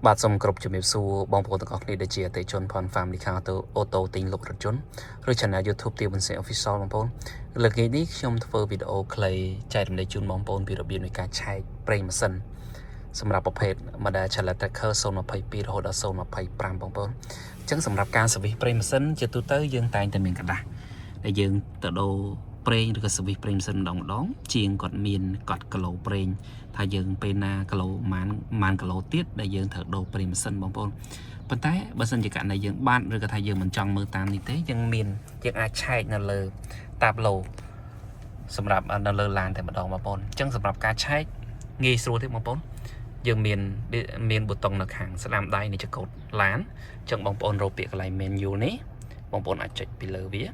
បាទសូមគោរពជំរាបសួរបងប្អូនទាំងអស់គ្នាដែលជាអតិថិជន Pon Family Car អូតូទិញលុបរថយន្តឬ Channel YouTube ទីបន្សាយ Official បងប្អូនលើកនេះខ្ញុំធ្វើវីដេអូខ្លីចែករំលែកជូនបងប្អូនពីរបៀបនៃការឆែកប្រេងម៉ាស៊ីនសម្រាប់ប្រភេទ Mazda Challenger Tracker 022រហូតដល់025បងប្អូនអញ្ចឹងសម្រាប់ការសវិសប្រេងម៉ាស៊ីនជាទូទៅយើងតែងតែមានក្រដាស់ដែលយើងទៅដូរប្រេងឬក៏សវិសប្រេងម៉ាស៊ីនម្ដងជាងគាត់មានកត់គីឡូប្រេងថាយើងពេលណាគីឡូម៉ានគីឡូទៀតដែលយើងត្រូវដូរប្រេងម៉ាស៊ីនបងប្អូនប៉ុន្តែបើសិនជាករណីយើងបាត់ឬក៏ថាយើងមិនចង់មើលតាមនេះទេយើងអាចឆែកនៅលើតាបឡូសម្រាប់នៅលើឡានតែម្ដងបងប្អូនអញ្ចឹងសម្រាប់ការឆែកងាយស្រួលទេបងប្អូនយើងមានប៊ូតុងនៅខាងស្ដាំដៃនៃចង្កូតឡានអញ្ចឹងបងប្អូនរកពាក្យកន្លែង menu នេះបងប្អូនអាចចុចពីលើវា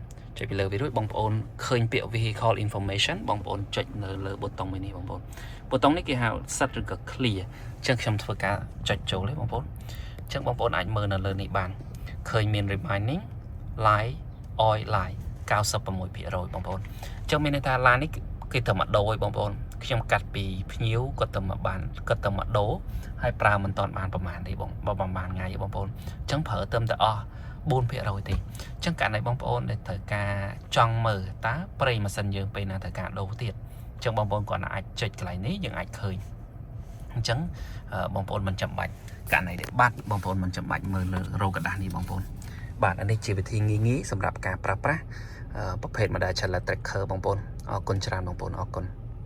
រួចបងប្អូនឃើញពាក្យ vehicle information បងប្អូនចុចនៅលើប៊ូតុងមួយនេះបងប្អូនប៊ូតុងនេះគេហៅ set ឬក៏ clear អញ្ចឹងខ្ញុំធ្វើការចុចចូលទេបងប្អូនអញ្ចឹងបងប្អូនអាចមើលនៅលើនេះបានឃើញមាន reminding live oil live 96% បងប្អូនអញ្ចឹងមានន័យថាឡាននេះគេទៅមកដូរឯងបងប្អូនខ្ញុំកាត់ពីភ្ញៀវគាត់ទៅមកដូរហើយប្រើមិនតាន់បានប្រហែលទេបងថ្ងៃបងប្អូនអញ្ចឹងប្រើទៅតែអស់4%ទេអញ្ចឹងករណីបងប្អូនដែលត្រូវការចង់មើលតើប្រេងម៉ាស៊ីនយើងពេលណាត្រូវការដូរទៀតអញ្ចឹងបងប្អូនគាត់អាចចុចកន្លែងនេះយើងអាចឃើញអញ្ចឹងបងប្អូនមិនចាំបាច់ករណីដែលបាត់បងប្អូនមិនចាំបាច់មើលលើរោគកដាស់នេះបងប្អូនបាទអានេះជាវិធីងាយៗសម្រាប់ការប្រើប្រាស់ប្រភេទ Mazda Challenger Tracker បងប្អូនអរគុណច្រើនបងប្អូនអរគុណ